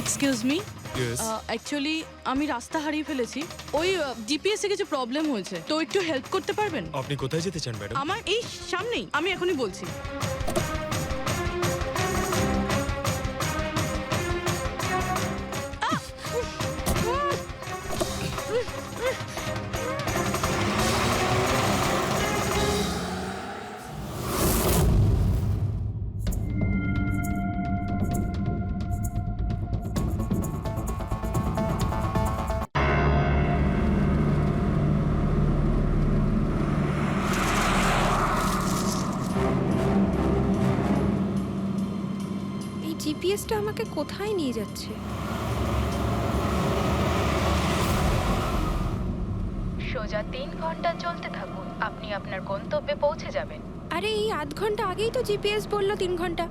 Excuse me, yes actually আমি রাস্তা হারিয়ে ফেলেছি। ওই জিপিএস এ কিছু প্রবলেম হয়েছে, তো একটু হেল্প করতে পারবেন? আপনি কোথায় যেতে চান ম্যাডাম? আমার এই সামনেই, আমি এখনই বলছি। এই জিপিএসটা আমাকে কোথায় নিয়ে যাচ্ছে? সোজা 3 ঘন্টা চলতে থাকুন, আপনি আপনার গন্তব্যে পৌঁছে যাবেন। আরে এই আধ ঘন্টা আগেই তো জিপিএস বললো 3 ঘন্টা,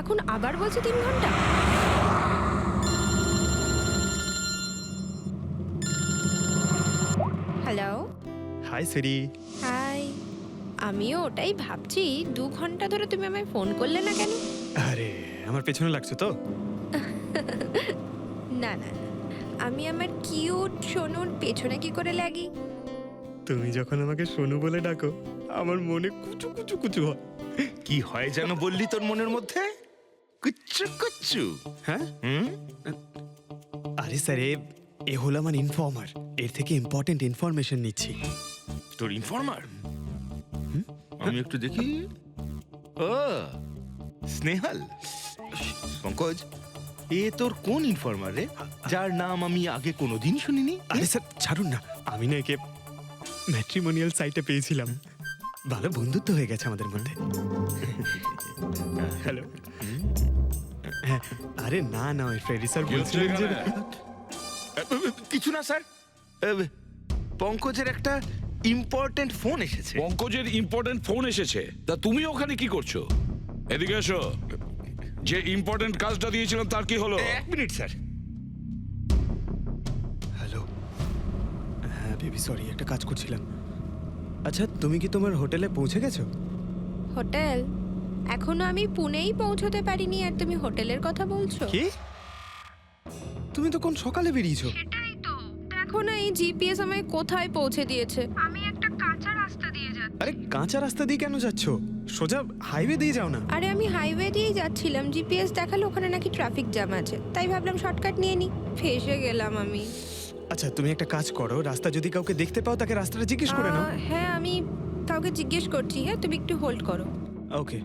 এখন আবার বলছে 3 ঘন্টা। হ্যালো, হাই সিরি। হাই। আমিও ওটাই ভাবছি, 2 ঘন্টা ধরে তুমি আমায় ফোন করলে না কেন? আরে আমার পেছনে লাগছে তো। না না, আমি আমার কিউট সোনুর পেছনে কি করে লাগি? তুমি যখন আমাকে সোনু বলে ডাকো আমার মনে কুচু কুচু কুচু হয়। কি হয় যেন বললি তোর মনের মধ্যে? কুচ্চু কুচ্চু। হ্যাঁ হুম? আরে স্যার এ হলো আমার ইনফর্মার, এর থেকে ইম্পর্টেন্ট ইনফরমেশন নিচ্ছি। তোর ইনফর্মার? আমি একটু দেখি। ও স্নেহাল। পঙ্কজ, এ তোর কোন ইনফর্মার রে, যার নাম আমি আগে কোনোদিন শুনিনি? আরে স্যার ছাড়ুন না, আমি না একে ম্যাট্রিমোনিয়াল সাইটে পেয়েছিলাম, ভালো বন্ধুত্ব হয়ে গেছে আমাদের মধ্যে। হ্যালো। হ্যাঁ, আরে না না, ওই ফ্রেডি স্যার বলছিলেন যে কিছু না স্যার, পঙ্কজের একটা ইম্পর্টেন্ট ফোন এসেছে। পঙ্কজের ইম্পর্টেন্ট ফোন এসেছে, তা তুমি ওখানে কি করছো? এদিকে এসো। যে ইম্পর্টেন্ট কাজটা দিয়েছিলাম তার কি হলো? 1 মিনিট স্যার। হ্যালো। হ্যাঁ বেবি সরি, একটা কাজ করছিলাম। আচ্ছা তুমি কি তোমার হোটেলে পৌঁছে গেছো? হোটেল? এখনো আমি পুনেই পৌঁছতে পারিনি আর তুমি হোটেলের কথা বলছো? কি? তুমি তো কোন সকালে বেরিয়েছো? সেটাই তো, দেখো না এই জিপিএস আমায় কোথায় পৌঁছে দিয়েছে। আমি একটা কাঁচা রাস্তা দিয়ে যাচ্ছি। আরে কাঁচা রাস্তা দিয়ে কেন যাচ্ছো? সোজা হাইওয়ে দিয়ে যাও না। আরে আমি হাইওয়ে দিয়েই যাচ্ছিলাম, জিপিএস দেখালো ওখানে নাকি ট্রাফিক জ্যাম আছে, তাই ভাবলাম শর্টকাট নিয়ে নি, ফেসে গেলাম আমি। আচ্ছা তুমি একটা কাজ করো, রাস্তা যদি কাউকে দেখতে পাও তাকে রাস্তাটা জিজ্ঞেস করে নাও। হ্যাঁ আমি কাউকে জিজ্ঞেস করছি, হ্যাঁ তুমি একটু হোল্ড করো। ওকে।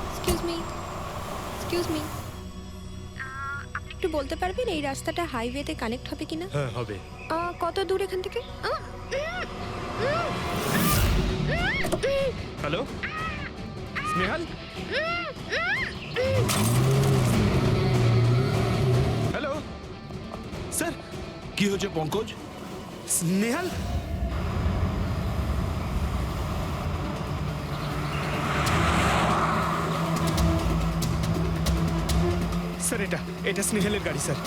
এক্সকিউজ মি, এক্সকিউজ মি, আপনি একটু বলতে পারবেন এই রাস্তাটা হাইওয়েতে কানেক্ট হবে কিনা? হ্যাঁ হবে। কত দূর এখান থেকে? হ্যালো স্নেহাল। Hello sir. কি হয়েছে পঙ্কজ? স্নেহাল। স্যার এটা স্নেহালের গাড়ি স্যার।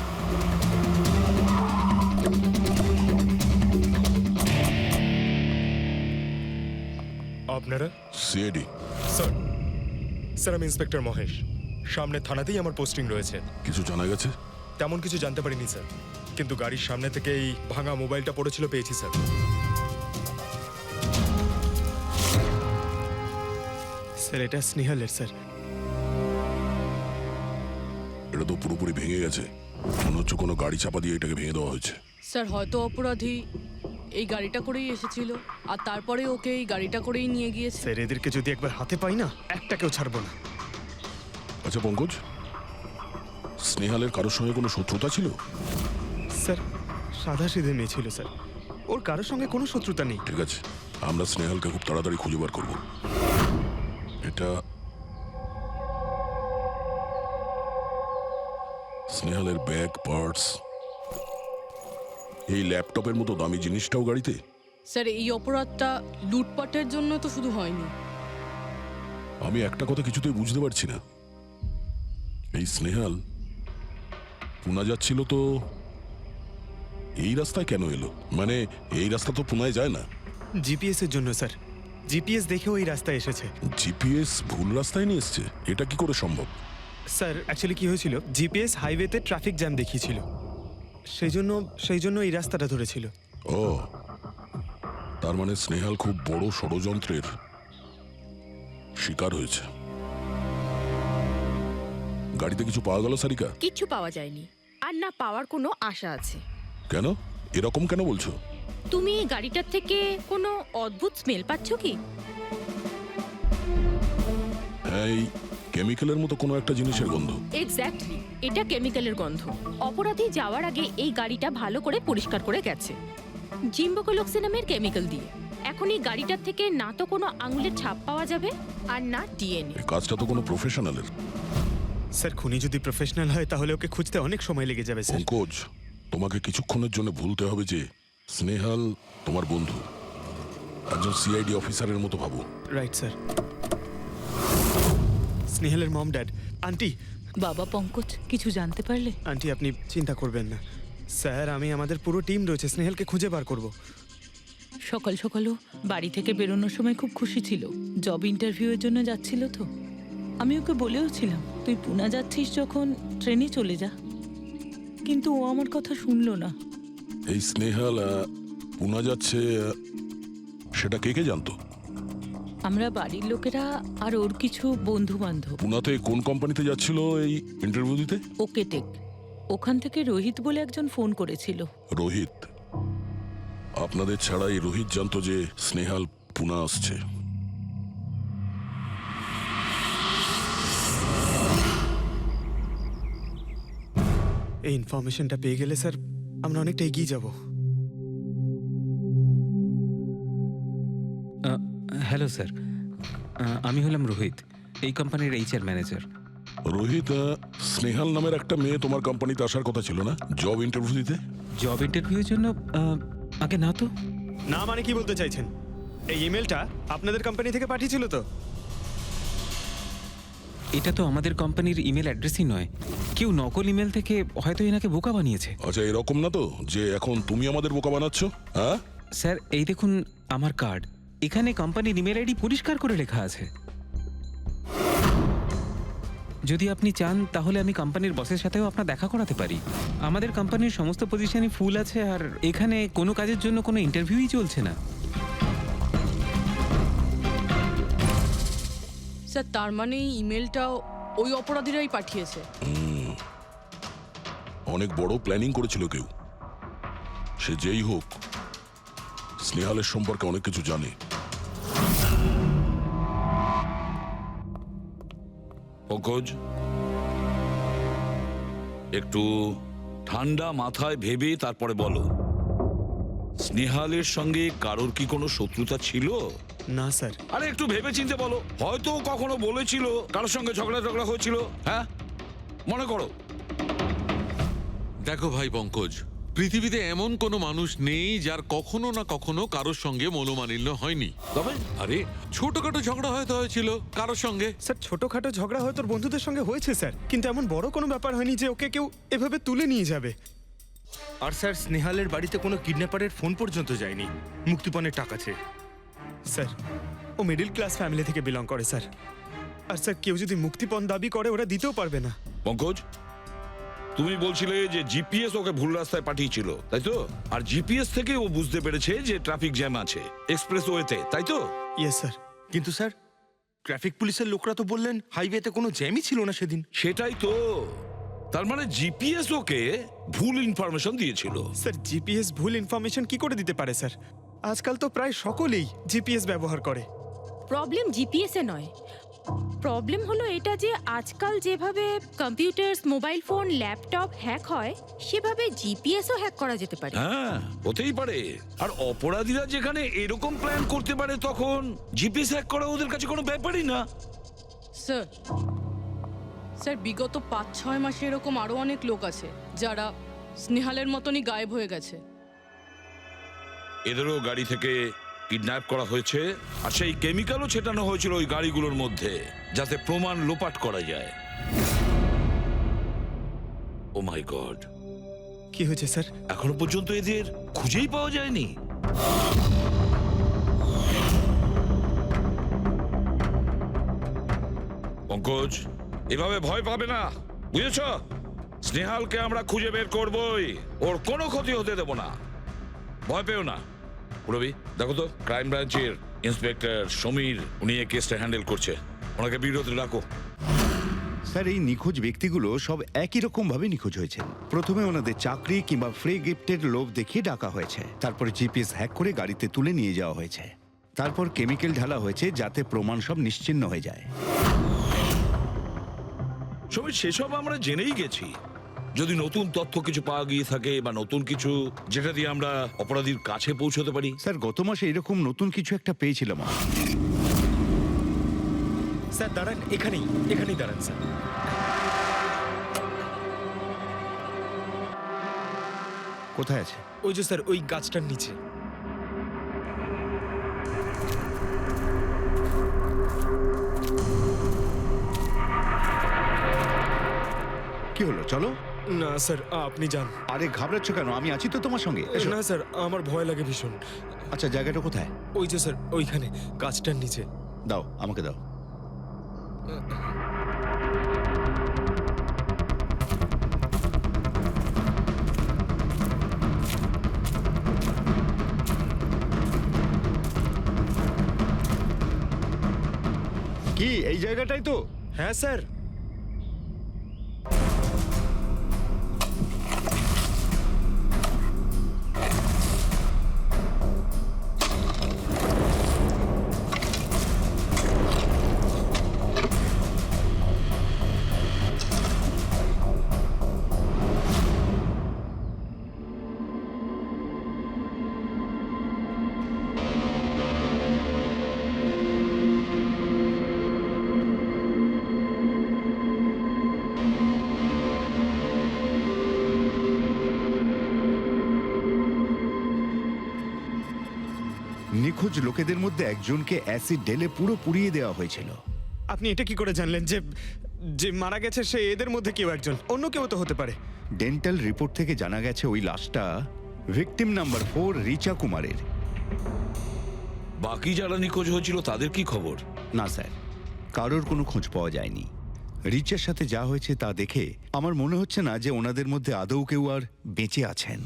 আপনারা? সিআইডি। স্যার স্যার আমি ইন্সপেক্টর মহেশ, সামনে থানাতেই আমার পোস্টিং রয়েছে। কিছু জানা গেছে? তেমন কিছু জানতে পারিনি স্যার, কিন্তু গাড়ির সামনে থেকে এই ভাঙা মোবাইলটা পড়েছিল, পেয়েছি স্যার। স্যার এটা স্নেহালের স্যার। এটা তো পুরোপুরি ভেঙে গেছে, মনে হচ্ছে কোনো গাড়ি চাপা দিয়ে এটাকে ভেঙে দেওয়া হয়েছে। স্যার হয়তো অপরাধী এই গাড়িটা করেই এসেছিল আর তারপরে ওকে এই গাড়িটা করেই নিয়ে গিয়েছে। স্যার এদেরকে যদি একবার হাতে পাই না, একটাকেও ছাড়বো না। আচ্ছা পঙ্কজ, স্নেহালের কারোর সঙ্গে কোনো শত্রুতা ছিল? স্যার সাদা সিধে মেয়ে ছিল স্যার, ওর কারোর সঙ্গে কোনো শত্রুতা নেই। ঠিক আছে, আমরা স্নেহালকে খুব তাড়াতাড়ি খুঁজে বার করবো। এটা স্নেহালের ব্যাগ, পার্টস, এই ল্যাপটপের মতো দামি জিনিসটাও গাড়িতে। স্যার এই অপরাধটা লুটপাটের জন্য তো শুধু হয়নি, আমি একটা কথা কিছুতেই বুঝতে পারছি না, এই স্নেহাল পুনা যাচ্ছিল তো এই রাস্তায় কেন এলো? মানে এই রাস্তা তো পুনায় যায় না। জিপিএস এর জন্য স্যার, জিপিএস দেখে ওই রাস্তায় এসেছে। জিপিএস ভুল রাস্তায় নিয়ে এসছে, এটা কি করে সম্ভব? স্যার অ্যাকচুয়ালি কি হয়েছিল, জিপিএস হাইওয়েতে ট্রাফিক জ্যাম দেখিয়েছিল, সেই জন্য এই রাস্তাটা ধরেছিল। ও, তার মানে স্নেহাল খুব বড় ষড়যন্ত্রের শিকার হয়েছে। গাড়িতে কিছু পাওয়া গেল সারিকা? কিচ্ছু পাওয়া যায়নি, আর না পাওয়ার কোনো আশা আছে। কেন এরকম কেন বলছো? তুমি এই গাড়িটার থেকে কোনো অদ্ভুত স্মেল পাচ্ছ কি? হ্যাঁ, এই কেমিক্যালের মতো কোনো একটা জিনিসের গন্ধ। এক্স্যাক্টলি, এটা কেমিক্যালের গন্ধ। অপরাধী যাওয়ার আগে এই গাড়িটা ভালো করে পরিষ্কার করে গেছে জিম্বোকোলক্সি নামের কেমিক্যাল দিয়ে। এখন এই গাড়িটার থেকে না তো কোনো আঙুলের ছাপ পাওয়া যাবে আর না ডিএনএ। এই কাজটা তো কোনো প্রফেশনালের। স্যার খুনি যদি প্রফেশনাল হয় তাহলে ওকে খুঁজতে অনেক সময় লেগে যাবে স্যার। পঙ্কজ, তোমাকে কিছুক্ষণের জন্য ভুলতে হবে যে স্নেহাল তোমার বন্ধু, একজন সিআইডি অফিসারের মতো ভাবো। Right sir. স্নেহালের মম ড্যাড, আন্টি। বাবা পঙ্কজ, কিছু জানতে পারলে? আন্টি আপনি চিন্তা করবেন না স্যার, আমি আমাদের পুরো টিম রয়েছে, স্নেহালকে খুঁজে বার করব। সকাল সকালও বাড়ি থেকে বেরোনোর সময় খুব খুশি ছিল, জব ইন্টারভিউয়ের জন্য যাচ্ছিল তো। আমি ওকে বলেও ছিলাম তুই পুনা যাচ্ছিস যখন ট্রেনে চলে যা, কিন্তু ও আমার কথা শুনলো না। এই স্নেহাল পুনা যাচ্ছে, সেটা কে কে জানতো? আমরা বাড়ির লোকেরা আর ওর কিছু বন্ধু বান্ধব। পুনাতে কোন কোম্পানিতে যাচ্ছিল এই ইন্টারভিউ দিতে? Okay take. ওখান থেকে রোহিত বলে একজন ফোন করেছিল। রোহিত? আপনাদের ছাড়া এই রোহিত জানতো যে স্নেহাল পুনা আসছে? এই ইনফরমেশনটা পেয়ে গেলে স্যার আমরা অনেকটা এগিয়ে যাব। হ্যালো স্যার, আমি হলাম রোহিত, এই কোম্পানির এইচআর ম্যানেজার। রোহিত, স্নেহাল নামের একটা মেয়ে তোমার কোম্পানিতে আসার কথা ছিল না জব ইন্টারভিউ দিতে? জব ইন্টারভিউয়ের জন্য? আগে না তো। না মানে কি বলতে চাইছেন? এই ইমেলটা আপনাদের কোম্পানি থেকে পাঠিয়েছিল তো? এটা তো আমাদের কোম্পানির ইমেল অ্যাড্রেসই নয়, কেউ নকল ইমেল থেকে হয়তো এনাকে বোকা বানিয়েছে। আচ্ছা, এরকম না তো যে এখন তুমি আমাদের বোকা বানাচ্ছ? হ্যাঁ স্যার, এই দেখুন আমার কার্ড, এখানে কোম্পানির ইমেল আইডি পরিষ্কার করে লেখা আছে। যদি আপনি চান তাহলে আমি কোম্পানির বসের সাথেও আপনার দেখা করাতে পারি। আমাদের কোম্পানির সমস্ত পজিশনই ফুল আছে, আর এখানে কোনো কাজের জন্য কোনো ইন্টারভিউই চলছে না। স্যার তার মানে এই ইমেলটা ওই অপরাধীরাই পাঠিয়েছে। অনেক বড় প্ল্যানিং করেছিল কেউ, সে যেই হোক স্নেহালের সম্পর্কে অনেক কিছু জানে। পঙ্কজ, একটু ঠান্ডা মাথায় ভেবে তারপরে বলো, স্নেহালের সঙ্গে কারোর কি কোনো শত্রুতা ছিল? না স্যার। আরে একটু ভেবে চিন্তে বলো, হয়তো কখনো বলেছিল কারোর সঙ্গে ঝগড়া হয়েছিল। হ্যাঁ, মনে করো। দেখো ভাই পঙ্কজ, পৃথিবীতে এমন কোনো মানুষ নেই যার কখনো না কখনো কারোর সঙ্গে মনোমালিন্য হয়নি। তবে আরে ছোটখাটো ঝগড়া হয়তো হয়েছিল কারোর সঙ্গে। স্যার ছোটখাটো ঝগড়া হয়তো ওর বন্ধুদের সঙ্গে হয়েছে স্যার, কিন্তু এমন বড় কোনো ব্যাপার হয়নি যে ওকে কেউ এভাবে তুলে নিয়ে যাবে। আর স্যার স্নেহালের বাড়িতে কোনো কিডন্যাপারের ফোন পর্যন্ত যায়নি মুক্তিপণের টাকা চেয়ে। স্যার ও মিডল ক্লাস ফ্যামিলি থেকে বিলং করে স্যার, আর স্যার কেউ যদি মুক্তিপণ দাবি করে ওরা দিতেও পারবে না। পঙ্কজ, তুমি বলছিলে যে জিপিএস ওকে ভুল রাস্তায় পাঠিয়েছিল, তাই তো? আর জিপিএস থেকে ও বুঝতে পেরেছে যে ট্রাফিক জ্যাম আছে এক্সপ্রেসওয়েতে, তাই তো? Yes sir. কিন্তু স্যার ট্রাফিক পুলিশের লোকরা তো বললেন হাইওয়েতে কোনো জ্যামই ছিল না সেদিন। সেটাই তো, তার মানে জিপিএস ওকে ভুল ইনফরমেশন দিয়েছিল। স্যার জিপিএস ভুল ইনফরমেশন কি করে দিতে পারে স্যার? আজকাল তো প্রায় সকলেই জিপিএস ব্যবহার করে। প্রবলেম জিপিএসে নয়, প্রবলেম হলো এটা যে আজকাল যেভাবে computer, mobile phone, laptop hack হয়, সেভাবে জিপিএসও হ্যাক করা যেতে পারে। হ্যাঁ, হতেই পারে। আর অপরাধীরা যেখানে এরকম প্ল্যান করতে পারে তখন জিপিএস হ্যাক করা ওদের কাছে কোনো ব্যাপারই না। স্যার স্যার বিগত 5-6 মাসে এরকম আরো অনেক লোক আছে যারা স্নেহালের মতনই গায়েব হয়ে গেছে। এদেরও গাড়ি থেকে কিডন্যাপ করা হয়েছে আর সেই কেমিক্যালও ছেটানো হয়েছিল ওই গাড়িগুলোর মধ্যে যাতে প্রমাণ লোপাট করা যায়। ও মাই গড, কি হয়েছে স্যার? এখনো পর্যন্ত এদের খুঁজেই পাওয়া যায়নি। পঙ্কজ, এভাবে ভয় পাবে না, বুঝেছ? স্নেহালকে আমরা খুঁজে বের করবই, ওর কোনো ক্ষতি হতে দেব না, ভয় পেও না। রবি, দেখো তো ক্রাইম ব্রাঞ্চের ইন্সপেক্টর সমীর, উনি এই কেসটা হ্যান্ডেল করছে, ওনাকে বিরতি রাখো। স্যার, এই নিখোঁজ ব্যক্তিগুলো সব একই রকম ভাবে নিখোঁজ হয়েছে। প্রথমে ওনাদের চাকরি কিংবা ফ্রি গিফটের লোভ দেখিয়ে ডাকা হয়েছে, তারপরে জিপিএস হ্যাক করে গাড়িতে তুলে নিয়ে যাওয়া হয়েছে, তারপর কেমিক্যাল ঢালা হয়েছে যাতে প্রমাণ সব নিশ্চিহ্ন হয়ে যায়। সমীর, সেসব আমরা জেনেই গেছি। যদি নতুন তথ্য কিছু পাওয়া গিয়ে থাকে বা নতুন কিছু যেটা দিয়ে আমরা অপরাধীর কাছে পৌঁছতে পারি। স্যার, গত মাসে এরকম নতুন কিছু একটা পেয়েছিলাম। স্যার দাঁড়ান, এখানেই দাঁড়ান স্যার। কোথায় আছে? ওই যে স্যার, ওই গাছটার নিচে। কি হলো, চলো। না স্যার, আপনি যান। আরে ঘাবড়াচ্ছ কেন? আমি আছি তো তোমার সঙ্গে, এসো। না স্যার, আমার ভয় লাগে ভীষণ। আচ্ছা, জায়গাটা কোথায়? ওই যে স্যার, ওইখানে গাছটার নিচে। দাও, আমাকে দাও। কি এই জায়গাটাই তো? হ্যাঁ স্যার। নিখোঁজ লোকেদের মধ্যে একজনকে অ্যাসিড ঢেলে পুরো পুড়িয়ে দেওয়া হয়েছিল। আপনি এটা কি করে জানলেন যে যে মারা গেছে সে এদের মধ্যে কেউ একজন? অন্য কেউ তো হতে পারে। ডেন্টাল রিপোর্ট থেকে জানা গেছে ওই লাশটা ভিকটিম নাম্বার 4 রিচা কুমারের। বাকি যারা নিখোঁজ হয়েছিল তাদের কি খবর? না স্যার, কারোর কোনো খোঁজ পাওয়া যায়নি। রিচার সাথে যা হয়েছে তা দেখে আমার মনে হচ্ছে না যে ওনাদের মধ্যে আদৌ কেউ আর বেঁচে আছেন।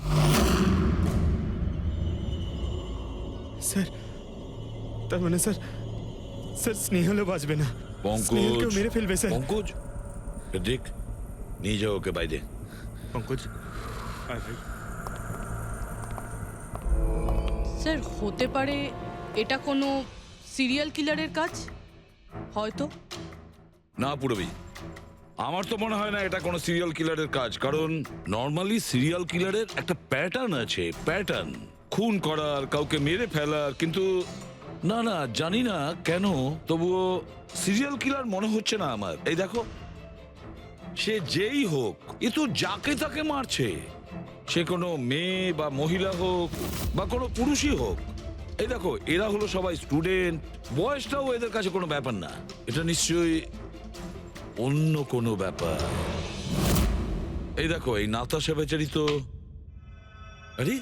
স্যার, তার মানে স্যার স্নেহালও বাঁচবে না। পঙ্কজ, স্নেহালকেও মেরে ফেলবে স্যার। পঙ্কজ, দেখ, নিয়ে যাও ওকে বাইরে। পঙ্কজ, আয় ভাই। স্যার, হতে পারে এটা কোনো সিরিয়াল কিলারের কাজ, হয়তো। না পুরবি, আমার তো মনে হয় না এটা কোনো সিরিয়াল কিলারের কাজ, কারণ নর্মালি সিরিয়াল কিলারের একটা প্যাটার্ন আছে, প্যাটার্ন খুন করার, কাউকে মেরে ফেলার। কিন্তু না না, জানি না কেন, তবুও সিরিয়াল কিলার মনে হচ্ছে না আমার। এই দেখো, সে যেই হোক, এ তো যাকে তাকে মারছে, সে কোনো মেয়ে বা মহিলা হোক বা কোনো পুরুষই হোক। এই দেখো, এরা হলো সবাই স্টুডেন্ট, বয়সটাও এদের কাছে কোনো ব্যাপার না। এটা নিশ্চয়ই অন্য কোনো ব্যাপার। এই দেখো, এই নাতাশা বেচারি তো, আরে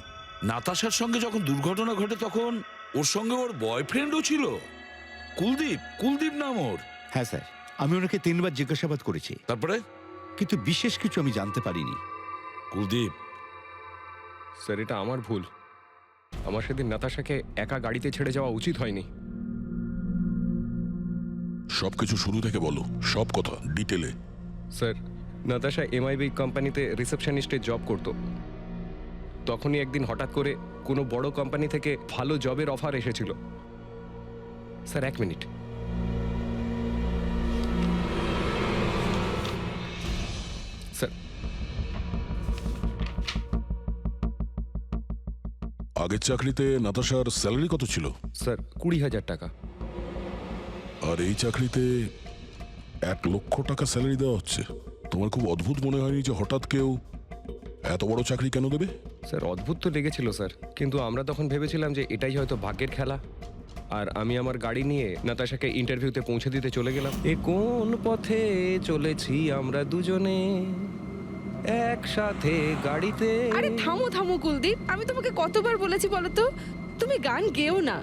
নাতাশার সঙ্গে যখন দুর্ঘটনা ঘটে তখন ওর সঙ্গে ওর বয়ফ্রেন্ডও ছিল, কুলদীপ নাম ওর। হ্যাঁ স্যার, আমি ওনাকে 3 বার জিজ্ঞাসাবাদ করেছি, তারপরে কিন্তু বিশেষ কিছু আমি জানতে পারিনি। কুলদীপ, স্যার, এটা আমার ভুল। আমার সেদিন নাতাশাকে একা গাড়িতে ছেড়ে যাওয়া উচিত হয়নি। সবকিছু শুরু থেকে বলো, সব কথা ডিটেলে। স্যার, নাতাশা এমআইবি কোম্পানিতে রিসেপশনিস্টের জব করত। তখনই একদিন হঠাৎ করে কোনো বড় কোম্পানি থেকে ভালো জবের অফার এসেছিল। Sir, 1 minute. স্যার, আগের চাকরিতে নাতাশার স্যালারি কত ছিল? স্যার, 20,000 টাকা। আর এই চাকরিতে 1 লক্ষ টাকা স্যালারি দেওয়া হচ্ছে। তোমার খুব অদ্ভুত মনে হয়নি যে হঠাৎ কেউ এত বড় চাকরি কেন দেবে? স্যার অদ্ভুত তো লেগেছিল স্যার, কিন্তু আমরা তখন ভেবেছিলাম যে এটাই হয়তো ভাগ্যের খেলা। আর আমি আমার গাড়ি নিয়ে নাতাশাকে ইন্টারভিউতে পৌঁছে দিতে চলে গেলাম। এ কোন পথে চলেছি আমরা দুজনে একসাথে গাড়িতে। আরে থামো থামো কুলদীপ, আমি তোমাকে কতবার বলেছি বলো তো, তুমি গান গেও না।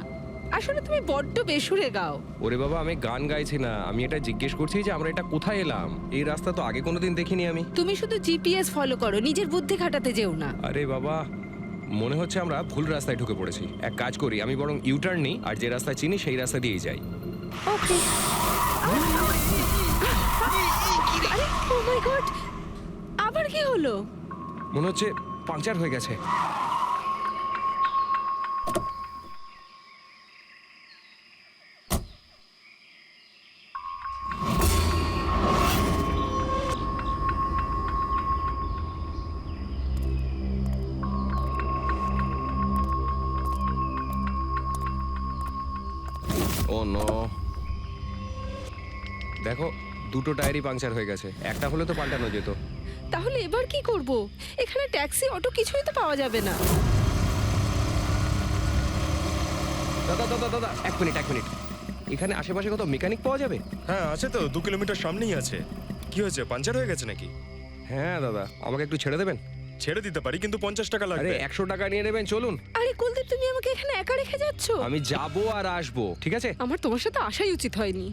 আসলে তুমি বড্ড বেসুরে গাও। ওরে বাবা, আমি গান গাইছি না, আমি এটা জিজ্ঞেস করছি যে আমরা এটা কোথায় এলাম। এই রাস্তা তো আগে কোনোদিন দেখিনি আমি। তুমি শুধু জিপিএস ফলো করো, নিজের বুদ্ধি খাটাতে যেও না। আরে বাবা, মনে হচ্ছে আমরা ভুল রাস্তায় ঢুকে পড়েছি। এক কাজ করি, আমি বরং ইউটার্ন নিই, আর যে রাস্তা চিনি সেই রাস্তা দিয়েই যাই। ওকে। আরে ও মাই গড, আবার কি হলো? মনে হচ্ছে পাংচার হয়ে গেছে। ও নো, দেখো দুটো টায়ারই পাংচার হয়ে গেছে। একটা হলে তো পাল্টানো যেত। তাহলে এবার কি করব? এখানে ট্যাক্সি অটো কিছুই তো পাওয়া যাবে না। দাদা দাদা দাদা, এক মিনিট। এখানে আশেপাশে কত মেকানিক পাওয়া যাবে? হ্যাঁ আছে তো, 2 কিলোমিটার সামনেই আছে। কি হয়েছে, পাঞ্চার হয়ে গেছে নাকি? হ্যাঁ দাদা, আমাকে একটু ছেড়ে দেবেন? ছেড়ে দিতে পারি, কিন্তু 50 টাকা আরে লাগবে। 100 টাকা নিয়ে নেবেন, চলুন। আরে কুলদীপ, তুমি আমাকে এখানে একা রেখে যাচ্ছ? আমি যাবো আর আসবো, ঠিক আছে? আমার তোমার সাথে আসাই উচিত হয়নি।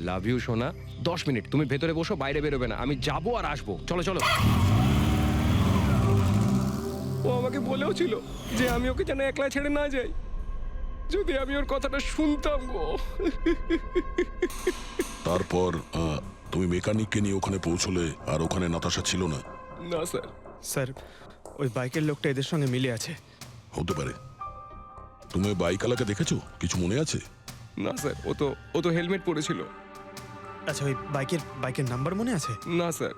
লাভ ইউ সোনা। 10 মিনিট তুমি ভেতরে বসো, বাইরে বেরোবে না। আমি যাবো আর আসবো, চলো চলো। ও আমাকে বলেও ছিল যে আমি ওকে যেন একলা ছেড়ে না যাই। যদি আমি ওর কথাটা শুনতাম গো। তারপর তুমি মেকানিককে নিয়ে ওখানে পৌঁছলে, আর ওখানে নাতাশা ছিল না? না স্যার। স্যার, ওই বাইকের লোকটা এদের সঙ্গে মিলে আছে। হতে পারে। তুমি বাইকওয়ালাকে দেখেছো? কিছু মনে আছে? না স্যার, ও তো হেলমেট পরেছিল। আচ্ছা, ওই বাইকের নাম্বার মনে আছে? না স্যার,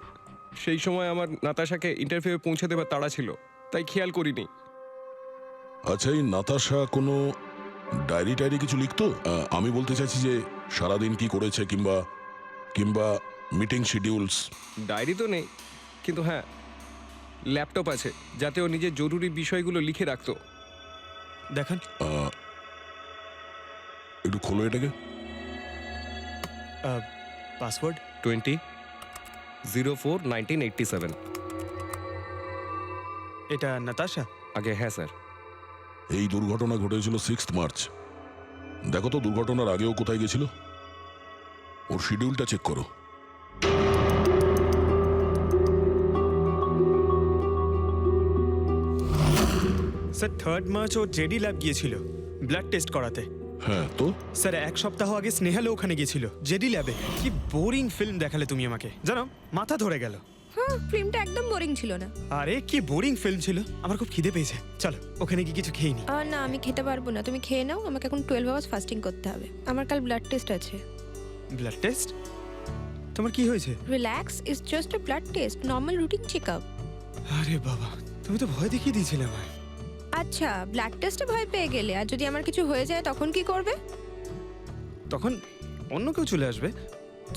সেই সময় আমার নাতাশাকে ইন্টারভিউ পৌঁছে দেবার তাড়া ছিল, তাই খেয়াল করিনি। আচ্ছা, এই নাতাশা কোনো ডায়েরি টায়েরি কিছু লিখতো? আমি বলতে চাইছি যে সারাদিন কি করেছে, কিংবা মিটিং শিডিউলস। ডায়েরি তো নেই, কিন্তু হ্যাঁ ল্যাপটপ আছে, যাতে ও নিজের জরুরি বিষয়গুলো লিখে রাখতো। দেখান। একটু খোলো এটাকে। পাসওয়ার্ড 20/04/1987। এটা নাতাশা? আগে হ্যাঁ স্যার। এই দুর্ঘটনা ঘটেছিল 6 মার্চ। দেখো তো দুর্ঘটনার আগেও কোথায় গেছিল। ওর শিডিউলটা চেক করো। স্যার, 3 মার্চ ও জেডি ল্যাব গিয়েছিল ব্লাড টেস্ট করাতে। হ্যাঁ তো? স্যার, 1 সপ্তাহ আগে স্নেহালও ওখানে গিয়েছিল জেডি ল্যাবে। কি বোরিং ফিল্ম দেখালে তুমি আমাকে, জানো, মাথা ধরে গেল। হ্যাঁ, ফিল্মটা একদম বোরিং ছিল না। আরে কি বোরিং ফিল্ম ছিল। আমার খুব খিদে পেয়েছে, চলো ওখানে কি কিছু খেয়ে নি। না, আমি খেতে পারবো না, তুমি খেয়ে নাও। আমাকে এখন 12 আওয়ার্স ফাস্টিং করতে হবে। আমার কাল ব্লাড টেস্ট আছে। Blood test? তোমার কি হয়েছে? Relax, it's just a blood test, normal routine checkup. আরে বাবা, তুমি তো ভয় দেখিয়ে দিয়েছিলে আমায়। আচ্ছা, ব্লাড টেস্টে ভয় পেয়ে গেলে, আর যদি আমার কিছু হয়ে যায় তখন কি করবে? তখন অন্য কেউ চলে আসবে।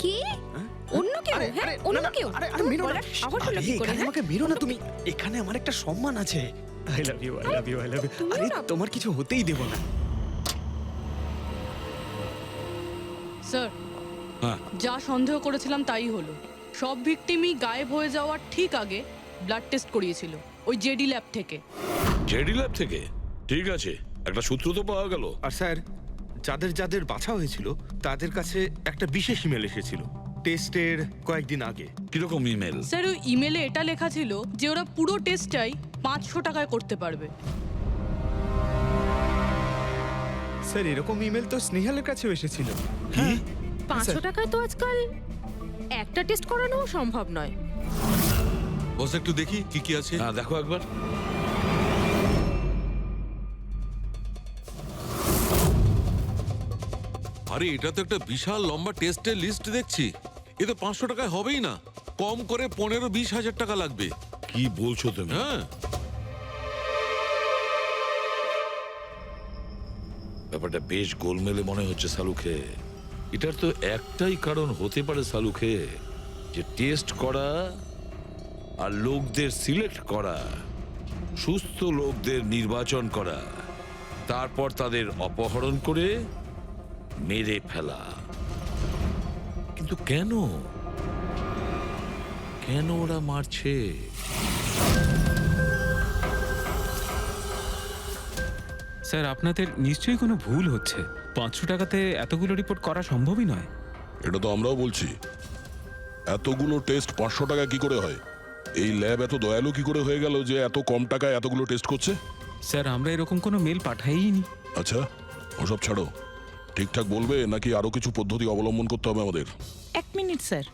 কি? অন্য কেউ? হ্যাঁ, অন্য কেউ? আরে মেরো না। সাহস হলো কি করে? এখানে আমাকে মেরো না তুমি। এখানে আমার একটা সম্মান আছে। I love you, I love you, I love you. আরে তোমার কিছু হতেই দেব না। স্যার, হ্যাঁ। যা সন্দেহ করেছিলাম তাই হলো। সব ভিকটিমই গায়েব হয়ে যাওয়ার ঠিক আগে ব্লাড টেস্ট করিয়েছিল ওই জেডি ল্যাব থেকে। জেডি ল্যাব থেকে? ঠিক আছে, একটা সূত্র তো পাওয়া গেল। আর স্যার, যাদের বাছা হয়েছিল তাদের কাছে একটা বিশেষ ইমেল এসেছিল টেস্টের কয়েকদিন আগে। কিরকম ইমেল? স্যার, ওই ইমেলে এটা লেখা ছিল যে ওরা পুরো টেস্টটাই 500 টাকায় করতে পারবে। স্যার, এরকম ইমেল তো স্নেহালের কাছেও এসেছিল। কি? 500 টাকায় তো আজকাল একটা টেস্ট করানো সম্ভব নয়। বস একটু দেখি কি আছে। হ্যাঁ দেখো একবার। আরে এটা তো একটা বিশাল লম্বা টেস্টের লিস্ট দেখছি। এ তো 500 টাকায় হবেই না, কম করে 15-20 হাজার টাকা লাগবে। কি বলছো তুমি? হ্যাঁ, ব্যাপারটা বেশ গোলমেলে মনে হচ্ছে সালুকে। এটার তো একটাই কারণ হতে পারে সালুকে, যে টেস্ট করা আর লোকদের সিলেক্ট করা, সুস্থ লোকদের নির্বাচন করা, তারপর তাদের অপহরণ করে মেরে ফেলা। কিন্তু কেন কেন ওরা মারছে? স্যার আপনাদের নিশ্চয়ই কোনো ভুল হচ্ছে। 500 টাকাতে এতগুলো রিপোর্ট করা সম্ভবই নয়। এটা তো আমরাও বলছি, এতগুলো টেস্ট 500 টাকা কি করে হয়? এই ল্যাব এত দয়ালু কি করে হয়ে গেল যে এত কম টাকায় এতগুলো টেস্ট করছে? স্যার আমরা এরকম কোনো মেল পাঠাইনি। আচ্ছা, ওসব ছাড়ো, ঠিকঠাক বলবে নাকি আরো কিছু পদ্ধতি অবলম্বন করতে হবে আমাদের? 1 মিনিট স্যার,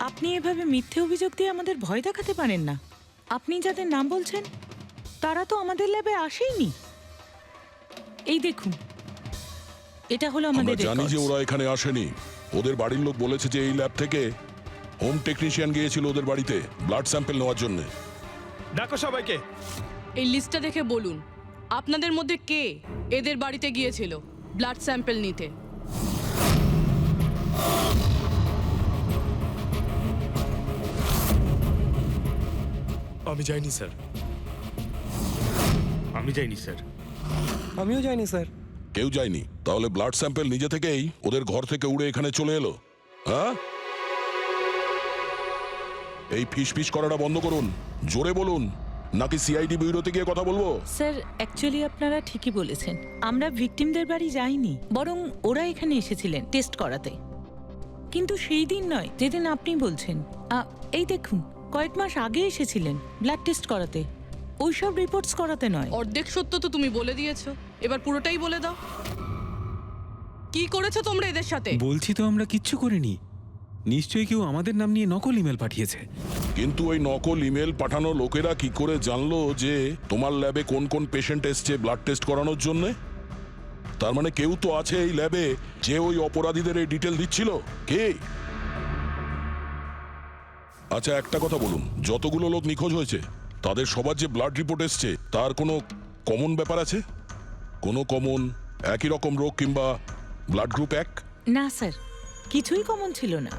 আপনি এভাবে মিথ্যে অভিযোগ দিয়ে আমাদের ভয় দেখাতে পারেন না। আপনি যাদের নাম বলছেন তারা তো আমাদের ল্যাবে আসেইনি। এই দেখুন, এটা হলো আমরা আমাদের জানি যে records। ওরা এখানে আসেনি। ওদের বাড়ির লোক বলেছে যে এই ল্যাব থেকে হোম টেকনিশিয়ান গিয়েছিল ওদের বাড়িতে ব্লাড স্যাম্পল নেওয়ার জন্য। ডাকো সবাইকে। এই লিস্টটা দেখে বলুন আপনাদের মধ্যে কে এদের বাড়িতে গিয়েছিল ব্লাড স্যাম্পল নিতে। আমি যাইনি স্যার। আমি যাইনি স্যার। আমিও যাইনি স্যার। কেউ যায়নি? তাহলে ব্লাড স্যাম্পল নিজে থেকেই ওদের ঘর থেকে উড়ে এখানে চলে এলো? হ্যাঁ, এই ফিস ফিস করাটা বন্ধ করুন, জোরে বলুন, নাকি সিআইডি ব্যুরোতে গিয়ে কথা বলবো? স্যার অ্যাকচুয়ালি আপনারা ঠিকই বলেছেন, আমরা ভিকটিমদের বাড়ি যাইনি, বরং ওরা এখানে এসেছিলেন টেস্ট করাতে। কিন্তু সেই দিন নয় যেদিন আপনি বলছেন। এই দেখুন, কয়েক মাস আগে এসেছিলেন ব্লাড টেস্ট করাতে, ওইসব রিপোর্টস করাতে নয়। অর্ধেক সত্য তো তুমি বলে দিয়েছো, এবার পুরোটাই বলে দাও। কি করেছো তোমরা এদের সাথে? বলছি তো আমরা কিচ্ছু করিনি। নিশ্চয়ই কেউ আমাদের নাম নিয়ে নকল ইমেল পাঠিয়েছে। কিন্তু ওই নকল ইমেল পাঠানো লোকেরা কি করে জানলো যে তোমার ল্যাবে কোন কোন পেশেন্ট এসছে ব্লাড টেস্ট করানোর জন্য? তার মানে কেউ তো আছে এই ল্যাবে যে ওই অপরাধীদের এই ডিটেল দিচ্ছিল। কে? আচ্ছা একটা কথা বলুন, যতগুলো লোক নিখোঁজ হয়েছে তাদের সবার যে ব্লাড রিপোর্ট এসছে তার কোনো কমন ব্যাপার আছে? কোনো কমন একই রকম রোগ কিংবা ব্লাড গ্রুপ এক? না স্যার, কিছুই কমন ছিল না।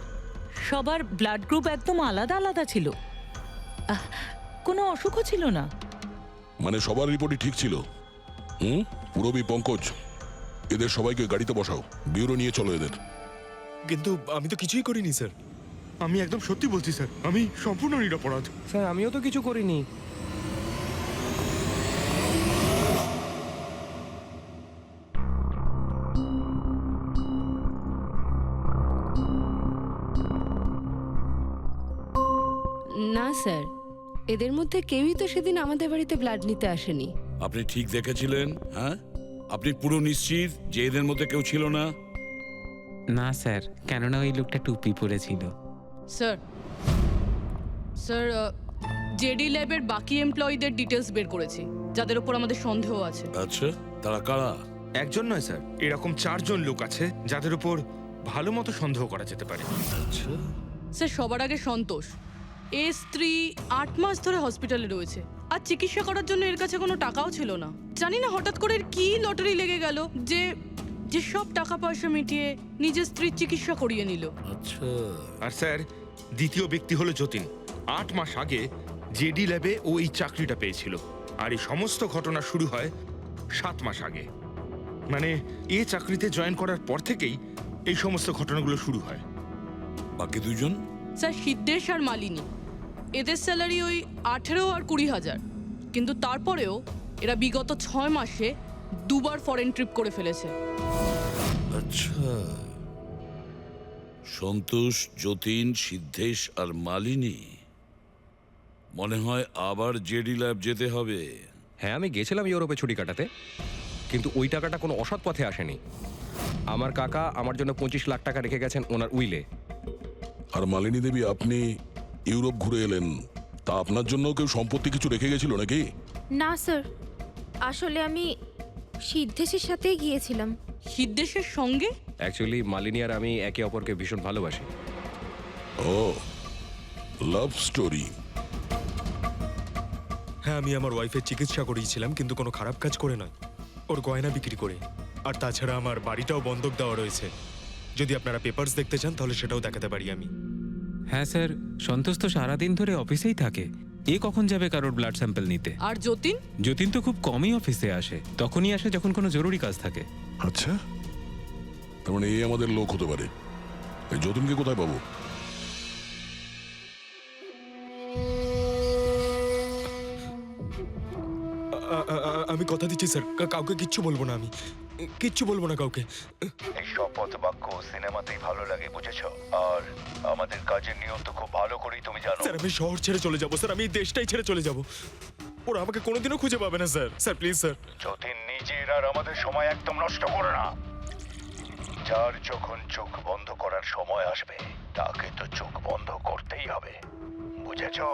সবার ব্লাড গ্রুপ একদম আলাদা আলাদা ছিল, কোনো অসুখও ছিল না। মানে সবার রিপোর্টই ঠিক ছিল? পুরবী, পঙ্কজ, এদের সবাইকে গাড়িতে বসাও, ব্যুরো নিয়ে চলো এদের। কিন্তু আমি তো কিছুই করিনি স্যার। আমি একদম সত্যি বলছি স্যার, আমি সম্পূর্ণ নিরপরাধ। স্যার আমিও তো কিছু করিনি। না স্যার, এদের মধ্যে কেউই তো সেদিন আমাদের বাড়িতে ব্লাড নিতে আসেনি। আপনি ঠিক দেখেছিলেন? হ্যাঁ, আপনি পুরো নিশ্চিত যে এদের মধ্যে কেউ ছিল না? না স্যার, কেননা ওই লোকটা টুপি পরেছিল। স্যার স্যার জেডি ল্যাবের বাকি এমপ্লয়ীদের ডিটেলস বের করেছি, যাদের উপর আমাদের সন্দেহ আছে। আচ্ছা, তারা কারা? একজন নয় স্যার, এরকম 4 জন লোক আছে যাদের উপর ভালো মতো সন্দেহ করা যেতে পারে। আচ্ছা, স্যার সবার আগে সন্তোষ, এর স্ত্রী 8 মাস ধরে হসপিটালে রয়েছে, আর চিকিৎসা করার জন্য এর কাছে কোনো টাকাও ছিল না। জানি না হঠাৎ করে এর কি লটারি লেগে গেল যে যে সব টাকা পয়সা মিটিয়ে নিজের স্ত্রীর চিকিৎসা করিয়ে নিল। আচ্ছা। আর স্যার দ্বিতীয় ব্যক্তি হলো যতীন। 8 মাস আগে জেডি ল্যাবে ও এই চাকরিটা পেয়েছিল, আর এই সমস্ত ঘটনা শুরু হয় 7 মাস আগে। মানে এ চাকরিতে জয়েন করার পর থেকেই এই সমস্ত ঘটনাগুলো শুরু হয়। বাকি দুজন? স্যার সিদ্ধেশ আর মালিনী, এদের স্যালারি ওই 18 আর 20,000, কিন্তু তারপরেও এরা বিগত 6 মাসে 2 বার ফরেন ট্রিপ করে ফেলেছে। আচ্ছা, সন্তোষ, যতীন, সিদ্ধেশ আর মালিনী, মনে হয় আবার জেডি ল্যাব যেতে হবে। হ্যাঁ, আমি গেছিলাম ইউরোপে ছুটি কাটাতে, কিন্তু ওই টাকাটা কোনো অসৎ পথে আসেনি। আমার কাকা আমার জন্য 25 লাখ টাকা রেখে গেছেন ওনার উইলে। আর মালিনী দেবী, আপনি ইউরোপ ঘুরে এলেন, তা আপনার জন্য কেউ সম্পত্তি কিছু রেখে গেছিল নাকি? না স্যার, আসলে আমি সিদ্ধেশের সাথেই গিয়েছিলাম। সিদ্ধেশের সঙ্গে? অ্যাকচুয়ালি মালিনী আর আমি একে অপরকে ভীষণ ভালোবাসি। ও, লাভ স্টোরি। হ্যাঁ, আমি আমার ওয়াইফের চিকিৎসা করিয়েছিলাম, কিন্তু কোনো খারাপ কাজ করে নয়, ওর গয়না বিক্রি করে। আর তাছাড়া আমার বাড়িটাও বন্ধক দেওয়া রয়েছে। যদি আপনারা পেপারস দেখতে চান তাহলে সেটাও দেখাতে পারি আমি। হ্যাঁ স্যার, সন্তোষ তো সারাদিন ধরে অফিসেই থাকে। এ কখন যাবে কারোর ব্লাড স্যাম্পল নিতে? আর যতীন? যতীন তো খুব কমই অফিসে আসে, তখনই আসে যখন কোনো জরুরি কাজ থাকে। আচ্ছা, তার মানে এই আমাদের লোক হতে পারে। এই যতীনকে কোথায় পাবো? আমি কথা দিচ্ছি স্যার, কাউকে কিচ্ছু বলবো না, আমি কিচ্ছু বলবো না কাউকে। এই শপথ বাক্য সিনেমাতেই ভালো লাগে, বুঝেছো? আর আমাদের কাজের নিয়ম তো খুব ভালো করেই তুমি জানো। স্যার আমি শহর ছেড়ে চলে যাবো স্যার, আমি এই দেশটাই ছেড়ে চলে যাবো। ওরা আমাকে কোনোদিনও খুঁজে পাবে না sir. Sir please sir. Jatin, নিজের আর আমাদের সময় একদম নষ্ট করো না। যার যখন চোখ বন্ধ করার সময় আসবে তাকে তো চোখ বন্ধ করতেই হবে, বুঝেছো?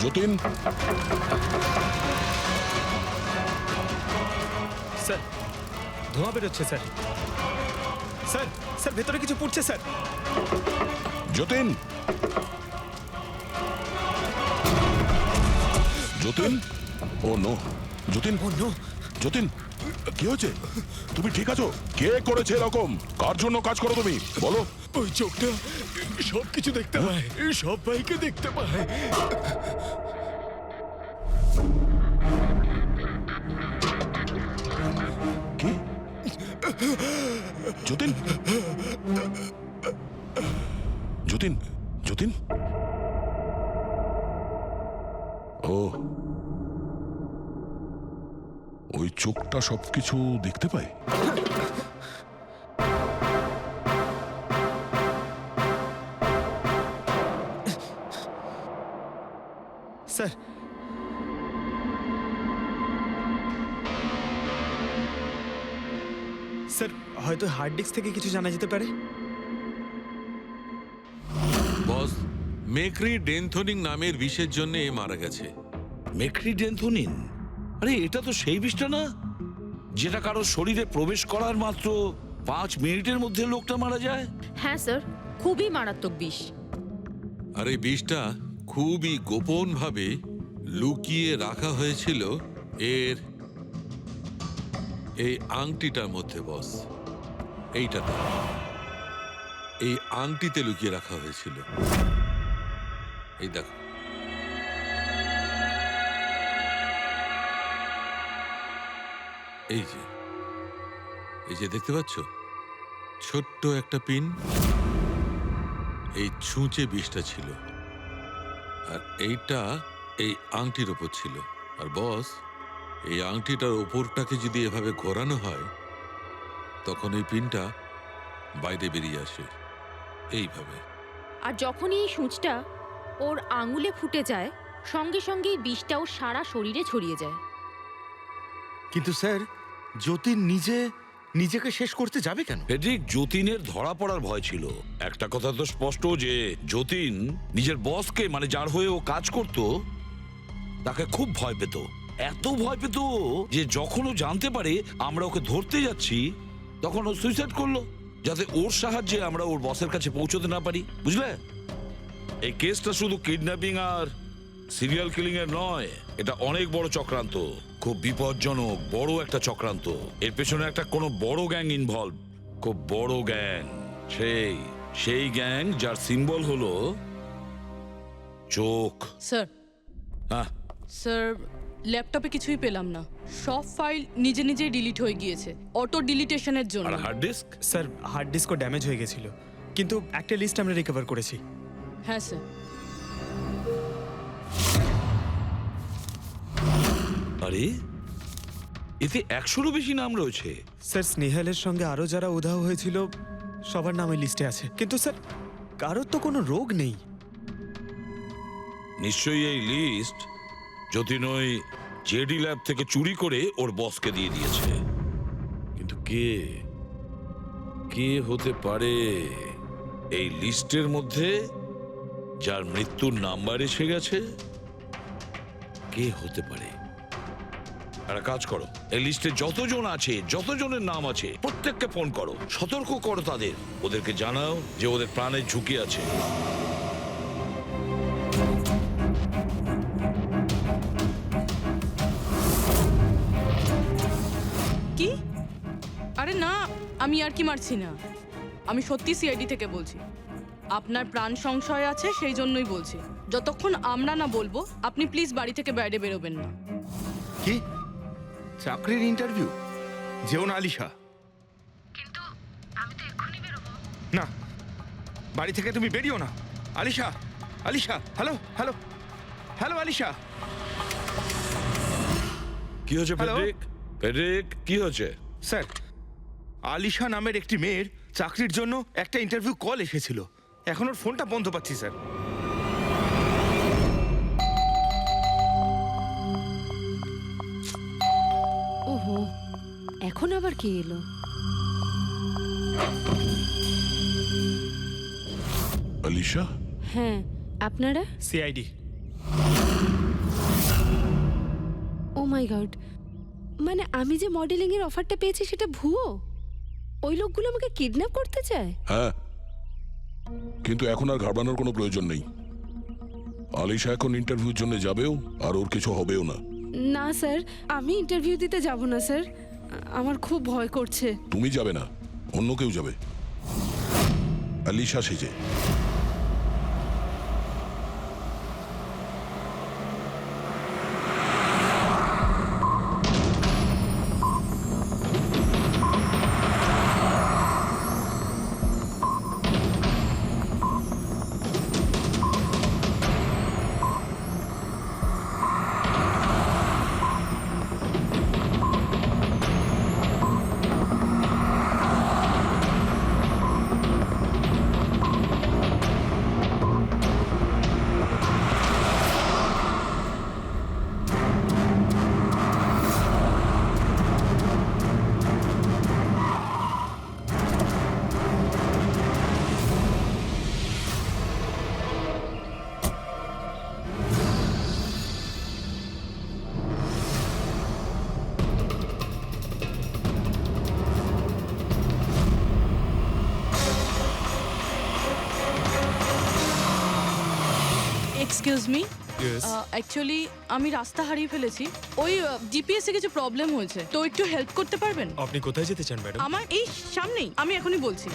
যতীন, স্যার ধোঁয়া বেরোচ্ছে স্যার। স্যার স্যার ভেতরে কিছু পড়ছে স্যার। যতীন, যতীন, ও নো, যতীন, ও নো, যতীন, কি হয়েছে? তুমি ঠিক আছো? কে করেছে এরকম? কার জন্য কাজ করো তুমি, বলো? ওই চোখটা সব কিছু দেখতে পায়, সব ভাইকে দেখতে পায়। কি? যতীন, যতীন, যতীন, ও ওই চোখটা সবকিছু দেখতে পায়? স্যার স্যার হয়তো হার্ড ডিস্ক থেকে কিছু জানা যেতে পারে। বস, মেক্রি ডেনথোনিং নামের বিষের জন্য এ মারা গেছে। মেক্রিডেন্থোনিন? আরে এটা তো সেই বিষটা না যেটা কারো শরীরে প্রবেশ করার মাত্র 5 মিনিটের মধ্যে লোকটা মারা যায়? হ্যাঁ স্যার, খুবই মারাত্মক বিষ। আর এই বিষটা খুবই গোপনভাবে লুকিয়ে রাখা হয়েছিল এর এই আংটিটার মধ্যে। বস, এইটাতে, এই আংটিতে লুকিয়ে রাখা হয়েছিল। এই দেখো, এই যে দেখতে পাচ্ছ ছোট্ট একটা পিন, এই ছুঁচে বিষটা ছিল, আর এইটা এই আংটির ওপর ছিল। আর বস, এই আংটিটার ওপরটাকে যদি এভাবে ঘোরানো হয় তখন এই পিনটা বাইরে বেরিয়ে আসে এইভাবে। আর যখনই এই সূঁচটা ওর আঙুলে ফুটে যায় সঙ্গে সঙ্গেই বিষটা ওর সারা শরীরে ছড়িয়ে যায়। কিন্তু স্যার, যতীন নিজেকে শেষ করতে যাবে কেন? ফেডরিক, যতীনের ধরা পড়ার ভয় ছিল। একটা কথা তো স্পষ্ট যে যতীন নিজের বসকে, মানে যার হয়ে ও কাজ করত, তাকে খুব ভয় পেত। এত ভয় পেত যে যখন ও জানতে পারে আমরা ওকে ধরতে যাচ্ছি তখন ও সুইসাইড করলো, যাতে ওর সাহায্যে আমরা ওর বসের কাছে পৌঁছতে না পারি। বুঝলে, এই কেসটা শুধু কিডন্যাপিং আর সিরিয়াল কিলিং এর নয়, এটা অনেক বড় চক্রান্ত, খুব বিপজ্জনক বড় একটা চক্রান্ত। এর পেছনে একটা কোনো বড় গ্যাং ইনভলভ, খুব বড় গ্যাং। সেই গ্যাং যার সিম্বল হলো চোখ। স্যার হ্যাঁ, স্যার ল্যাপটপে কিছুই পেলাম না, সব ফাইল নিজে নিজেই ডিলিট হয়ে গিয়েছে অটো ডিলিটেশনের জন্য। আর হার্ড ডিস্ক? স্যার হার্ড ডিস্কও ড্যামেজ হয়ে গেছিল, কিন্তু একটা লিস্ট আমরা রিকভার করেছি। হ্যাঁ স্যার। আরে এতে 100-রও বেশি নাম রয়েছে। স্যার স্নেহালের সঙ্গে আরও যারা উধাও হয়েছিল সবার নাম ওই লিস্টে আছে, কিন্তু স্যার কারোর তো কোনো রোগ নেই। নিশ্চয়ই এই লিস্ট যতীন ওই জেডি ল্যাব থেকে চুরি করে ওর বসকে দিয়ে দিয়েছে। কিন্তু কে কে হতে পারে এই লিস্টের মধ্যে যার মৃত্যুর নাম্বার এসে গেছে? কে হতে পারে? একটা কাজ করো, এই লিস্টে যতজন আছে, যতজনের নাম আছে, প্রত্যেককে ফোন করো, সতর্ক করো তাদের, ওদেরকে জানাও যে ওদের প্রাণের ঝুঁকি আছে। কি? আরে না, আমি আর কি মারছি না, আমি সত্যি সিআইডি থেকে বলছি। আপনার প্রাণ সংশয় আছে সেই জন্যই বলছি। যতক্ষণ আমরা না বলবো আপনি প্লিজ বাড়ি থেকে বাইরে বেরোবেন না। কি চাকরির ইন্টারভিউ? যেও না আলিশা। না, বাড়ি থেকে তুমি বেরিও না। Alisha, Alisha, hello hello hello Alisha. কি হয়েছে হ্যালো? ফেডরিক? ফেডরিক, কি হয়েছে? স্যার, আলিশা নামের একটি মেয়ের চাকরির জন্য একটা ইন্টারভিউ কল এসেছিল, এখন ওর ফোনটা বন্ধ পাচ্ছি স্যার। ওহো, এখন আবার কে এলো? আলিশা, হ্যাঁ, আপনারা? সিআইডি। ও মাই গড, মানে আমি যে মডেলিং এর অফারটা পেয়েছি সেটা ভুয়ো? ওই লোকগুলো আমাকে কিডন্যাপ করতে চায়? হ্যাঁ, কিন্তু এখন আর ঘাবড়ানোর কোনো প্রয়োজন নেই। আলিশা এখন ইন্টারভিউর জন্য যাবেও, আর ওর কিছু হবেও না। না স্যার, আমি ইন্টারভিউ দিতে যাব না স্যার, আমার খুব ভয় করছে। তুমি যাবে না, অন্য কেউ যাবে, আলিশা সেজে। এক্সকিউজ মি, অ্যাকচুয়ালি আমি রাস্তা হারিয়ে ফেলেছি, ওই জিপিএস এ কিছু প্রবলেম হয়েছে, তো একটু হেল্প করতে পারবেন? আপনি কোথায় যেতে চান ম্যাডাম? আমার এই সামনেই, আমি এখনই বলছি।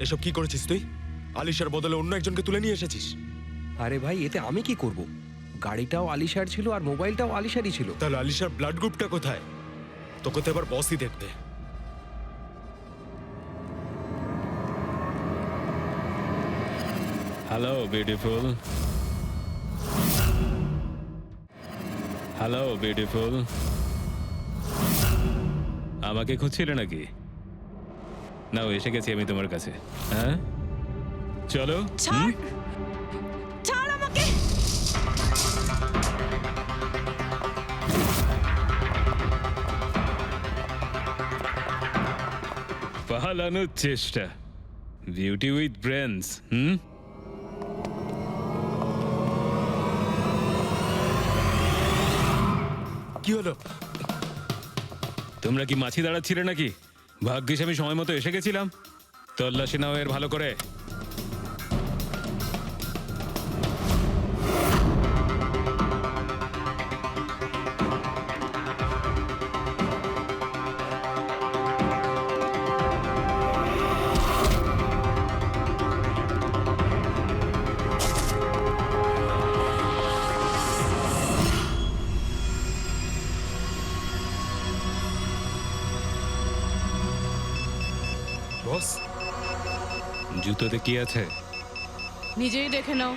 এসব কি করেছিস তুই? আলিশার বদলে অন্য একজনকে তুলে নিয়ে এসেছিস। আরে ভাই, এতে আমি কি করব? গাড়িটাও আলিশার ছিল আর মোবাইলটাও আলিশারই ছিল। তাহলে আলিশার ব্লাড গ্রুপটা কোথায়? তোকে তো এবার বসই দেখবে। Hello beautiful. হ্যালো বিউটিফুল, আমাকে খুঁজছিলে নাকি? নাও এসে গেছি আমি তোমার কাছে। হ্যাঁ চলো। ছাড় ছাড় আমাকে। পালানোর চেষ্টা, বিউটি উইথ ব্রেনস। কি হলো? তোমরা কি মাছি দাঁড়াচ্ছিলে নাকি? ভাগ্যিস আমি সময় মতো এসে গেছিলাম। তল্লাশি নাও এর ভালো করে। বস, জুতোতে কি আছে? নিজেই দেখে নাও।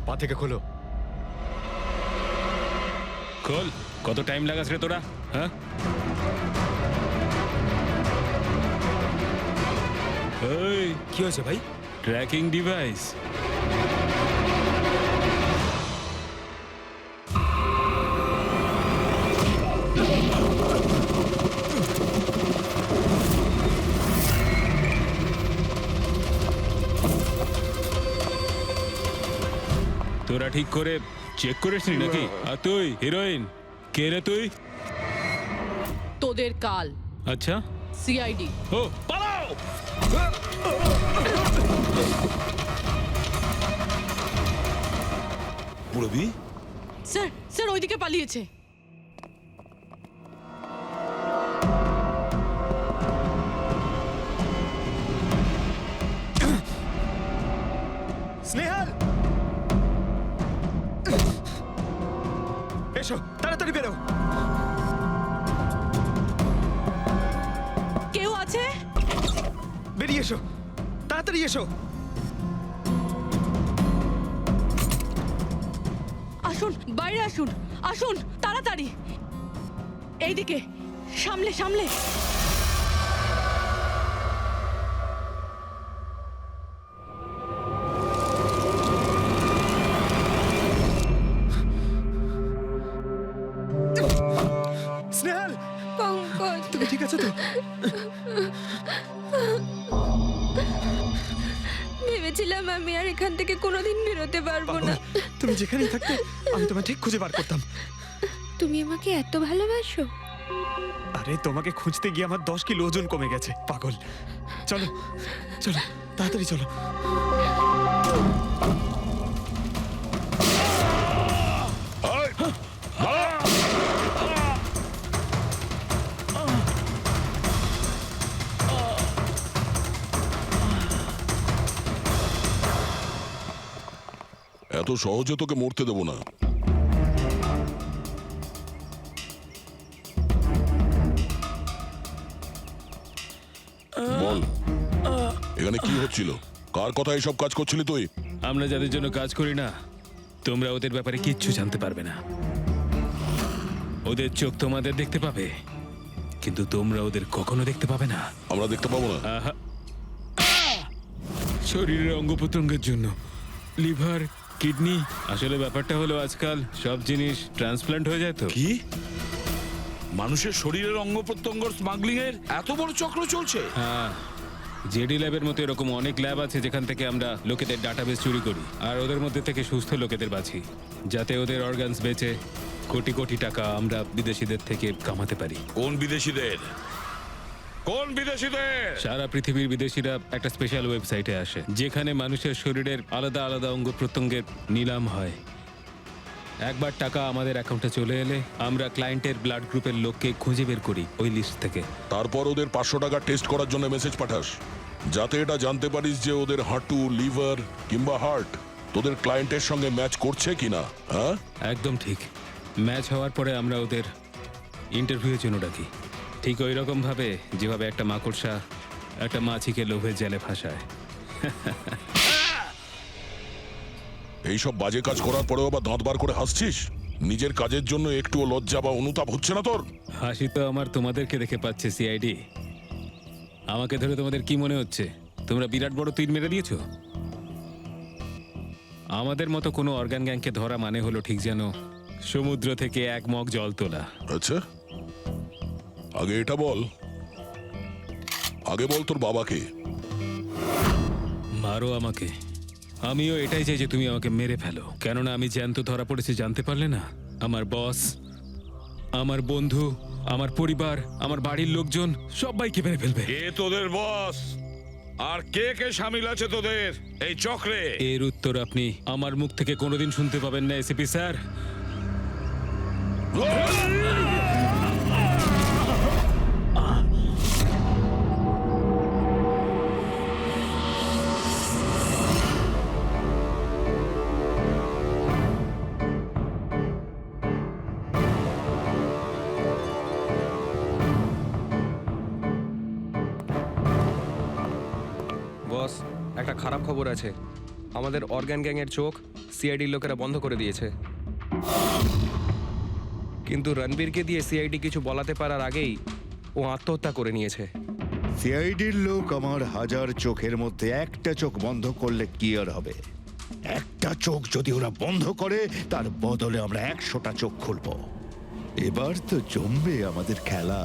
পা থেকে খোলো। খোল। কত টাইম লাগাস রে তোরা? হ্যাঁ এই কি হয়েছে ভাই? Tracking device. তোরা ঠিক করে চেক করিসনি নাকি? আর তুই হিরোইন, কে রে তুই? তোদের কাল। আচ্ছা, সিআইডি। ও পালাও। পুরবি, স্যার স্যার ওইদিকে পালিয়েছে। স্নেহাল, এসো তাড়াতাড়ি বেরো। কেউ আছে? বেরিয়ে এসো, তাড়াতাড়ি এসো। আসুন, বাইরে আসুন, আসুন তাড়াতাড়ি। এইদিকে, সামলে সামলে। স্নেহাল, পঙ্কজ, তুমি ঠিক আছো তো? ভেবেছিলাম আমি আর এখান থেকে কোনোদিন বেরোতে পারবো না। তুমি যেখানেই থাকতে আমি তোমায় ঠিক খুঁজে বার করতাম। তুমি আমাকে এত ভালোবাসো? আরে তোমাকে খুঁজতে গিয়ে আমার 10 কিলো ওজন কমে গেছে, পাগল। চলো চলো তাড়াতাড়ি চলো। এত সহজে তোকে মরতে দেবো না। বল, এখানে কি হচ্ছিল? কার কথা এসব কাজ করছিলি তুই? আমরা যাদের জন্য কাজ করি না, তোমরা ওদের ব্যাপারে কিচ্ছু জানতে পারবে না। ওদের চোখ তোমাদের দেখতে পাবে, কিন্তু তোমরা ওদের কখনো দেখতে পাবে না। আমরা দেখতে পাবো না? আহা। শরীরের অঙ্গ প্রত্যঙ্গের জন্য লিভার, কিডনি। আসলে ব্যাপারটা হলো আজকাল সব জিনিস ট্রান্সপ্লান্ট হয়ে যায় তো। কি মানুষের শরীরের অঙ্গ প্রত্যঙ্গ স্মাগলিং এর এত বড় চক্র চলছে? হ্যাঁ, জেডি ল্যাবের মতো এরকম অনেক ল্যাব আছে যেখান থেকে আমরা লোকেদের ডাটাবেস চুরি করি আর ওদের মধ্যে থেকে সুস্থ লোকেদের বাছি, যাতে ওদের অর্গানস বেচে কোটি কোটি টাকা আমরা বিদেশিদের থেকে কামাতে পারি। কোন বিদেশিদের? কোন বিদেশিদের? সারা পৃথিবীর বিদেশিরা একটা স্পেশাল ওয়েবসাইটে আসে যেখানে মানুষের শরীরের আলাদা আলাদা অঙ্গ প্রত্যঙ্গের নিলাম হয়। একবার টাকা আমাদের অ্যাকাউন্টে চলে এলে আমরা ক্লায়েন্টের ব্লাড গ্রুপের লোককে খুঁজে বের করি ওই লিস্ট থেকে। তারপর ওদের 500 টাকা টেস্ট করার জন্য মেসেজ পাঠাস, যাতে এটা জানতে পারিস যে ওদের হাঁটু, লিভার কিংবা হার্ট তোদের ক্লায়েন্টের সঙ্গে ম্যাচ করছে কিনা। হ্যাঁ, একদম ঠিক। ম্যাচ হওয়ার পরে আমরা ওদের ইন্টারভিউয়ের জন্য ডাকি। ঠিক ওই রকম ভাবে যেভাবে একটা মাকড়সা একটা মাছিকে লোভে জেলে ফাঁসায়। এইসব বাজে কাজ করার পরেও আবার দাঁত বার করে হাসছিস? নিজের কাজের জন্য একটুও লজ্জা বা অনুতাপ হচ্ছে না তোর? হাসি তো আমার তোমাদেরকে দেখে পাচ্ছে সিআইডি। আমাকে ধরে তোমাদের কি মনে হচ্ছে তোমরা বিরাট বড় তীর মেরে দিয়েছো? আমাদের মতো কোনো অর্গান গ্যাংকে ধরা মানে হলো ঠিক যেন সমুদ্র থেকে এক মগ জল তোলা। আচ্ছা, আগে এটা বল, আগে বল তোর বাবাকে। মারো আমাকে, আমিও এটাই চাই যে তুমি আমাকে মেরে ফেলো, কেননা আমি জ্যান্ত ধরা পড়েছি জানতে পারলে না? আমার বস, আমার বন্ধু, আমার পরিবার, আমার বাড়ির লোকজন সবাইকে মেরে ফেলবে। কে তোদের বস আর কে কে শামিল আছে তোদের এই চক্রে? এর উত্তর আপনি আমার মুখ থেকে কোনোদিন শুনতে পাবেন না এসিপি স্যার। বস, একটা খারাপ খবর আছে। আমাদের অর্গান গ্যাংয়ের চোখ সিআইডির লোকেরা বন্ধ করে দিয়েছে। কিন্তু রণবীরকে দিয়ে সিআইডি কিছু বলাতে পারার আগেই ও আত্মহত্যা করে নিয়েছে। সিআইডির লোক আমার 1000 চোখের মধ্যে একটা চোখ বন্ধ করলে কি আর হবে? একটা চোখ যদি ওরা বন্ধ করে তার বদলে আমরা 100টা চোখ খুলবো। এবার তো জমবে আমাদের খেলা।